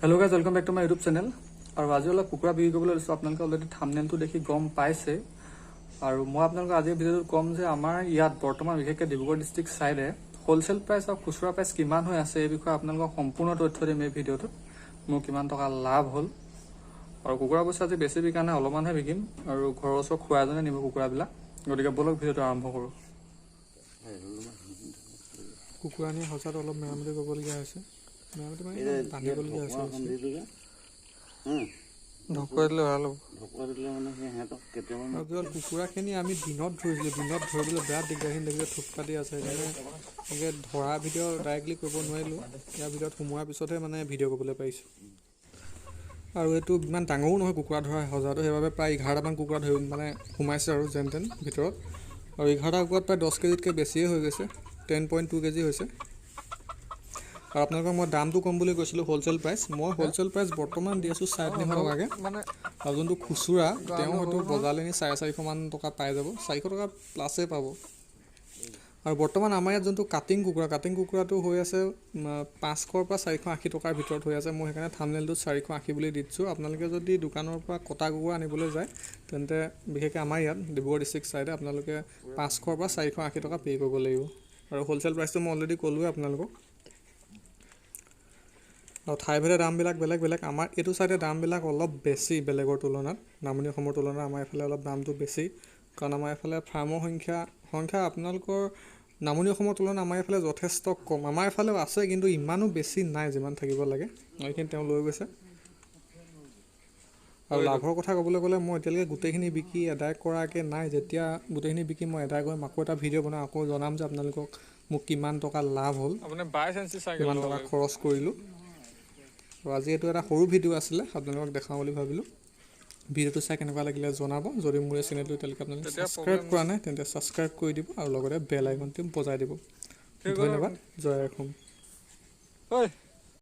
Hello guys, welcome back to my YouTube channel. और आज अलग कुकुरा बिक्री কৰিবলৈ লৈছোঁ। আপোনালোকে অলৰেডি থাম্বনেইলটো দেখি গম পাইছে। আৰু মই আপোনালোকক আজিৰ ভিডিঅ'টোত ক'ম যে আমাৰ ইয়াত বৰ্তমান বিশেষকৈ ডিব্ৰুগড় ডিষ্ট্ৰিক্ট সাইডে হোলসেল প্ৰাইচ আৰু খুচুৰা প্ৰাইচ কিমান হৈ আছে এই বিষয়ে আপোনালোকক সম্পূৰ্ণ তথ্য দিম এই ভিডিঅ'টোত। মোৰ কিমান টকা লাভ হ'ল আৰু কুকুৰা বস্তু আজি বেছি বিকা নাই, অলপমানহে বিকিম। আৰু ঘৰৰ ওচৰৰ খুৰা এজনে নিব কুকুৰাবিলাক। গতিকে বলক ভিডিঅ'টো আৰম্ভ কৰোঁ। কুকুৰা নি সঁচাত অলপ মেৰামতি কৰিবলগীয়া হৈছে। মেৰামতি মানে বান্ধিবলগীয়া হৈছে। ঢকুৱাই দিলে ভাল হ'ব। কুকুৰাখিনি আমি দিনত ধৰিছিলোঁ, দিনত ধৰিবলৈ বেয়া দিগদাৰখিনি দেখিলে থুপ পাতি আছে। সেইকাৰণে এনেকৈ ধৰা ভিডিঅ' ডাইৰেক্টলি কৰিব নোৱাৰিলোঁ। ইয়াৰ ভিতৰত সোমোৱাৰ পিছতহে মানে ভিডিঅ' কৰিবলৈ পাৰিছোঁ। আৰু এইটো ইমান ডাঙৰো নহয় কুকুৰা ধৰা সজাটো, সেইবাবে প্ৰায় 11টামান কুকুৰা ধৰি মানে সোমাইছে আৰু যেন তেন ভিতৰত। আৰু 11টা কুকুৰাত প্ৰায় 10 কেজিতকৈ বেছিয়ে হৈ গৈছে, 10.2 কেজি হৈছে। আৰু আপোনালোকক মই দামটো ক'ম বুলি কৈছিলোঁ হোলচেল প্ৰাইচ। মই হোলচেল প্ৰাইচ বৰ্তমান দি আছোঁ 350 টকাকৈ। আৰু যোনটো খুচুৰা তেওঁ হয়তো বজাৰলৈ নি 450 টকা পাই যাব, 400 টকা প্লাছেই পাব। আৰু বৰ্তমান আমাৰ ইয়াত যোনটো কাটিং কুকুৰাটো হৈ আছে 500 পৰা 480 টকাৰ ভিতৰত হৈ আছে। মই সেইকাৰণে থাম্বনেইলটোত 480 বুলি দি দিছোঁ। আপোনালোকে যদি দোকানৰ পৰা কটা কুকুৰা আনিবলৈ যায় তেন্তে বিশেষকৈ আমাৰ ইয়াত ডিব্ৰুগড় ডিষ্ট্ৰিক্ট চাইডে আপোনালোকে 500 পৰা 480 টকা পে' কৰিব লাগিব। আৰু হোলচেল প্ৰাইচটো মই অলৰেডি ক'লোৱে আপোনালোকক। আৰু ঠাইভেদে দামবিলাক বেলেগ বেলেগ। আমাৰ এইটো চাইডে দামবিলাক অলপ বেছি বেলেগৰ তুলনাত, নামনি অসমৰ তুলনাত আমাৰ এইফালে অলপ দামটো বেছি। কাৰণ আমাৰ এইফালে ফাৰ্মৰ সংখ্যা আপোনালোকৰ নামনি অসমৰ তুলনাত আমাৰ এইফালে যথেষ্ট কম। আমাৰ এইফালেও আছে কিন্তু ইমানো বেছি নাই যিমান থাকিব লাগে। এইখিনি তেওঁ লৈ গৈছে। আৰু লাভৰ কথা ক'বলৈ গ'লে মই এতিয়ালৈকে গোটেইখিনি বিকি আদায় কৰাকৈ নাই। যেতিয়া গোটেইখিনি বিকি মই আদায় কৰিম আকৌ এটা ভিডিঅ' বনাই আকৌ জনাম যে আপোনালোকক মোক কিমান টকা লাভ হ'ল, কিমান টকা খৰচ কৰিলোঁ। আৰু আজি এইটো এটা সৰু ভিডিঅ' আছিলে, আপোনালোকক দেখাওঁ বুলি ভাবিলোঁ। ভিডিঅ'টো চাই কেনেকুৱা লাগিলে জনাব। যদি মোৰ এই চেনেলটো এতিয়ালৈকে আপোনালোকে ছাবস্ক্ৰাইব কৰা নাই তেন্তে ছাবস্ক্ৰাইব কৰি দিব আৰু লগতে বেল আইকনটো বজাই দিব। ধন্যবাদ। জয় অসম।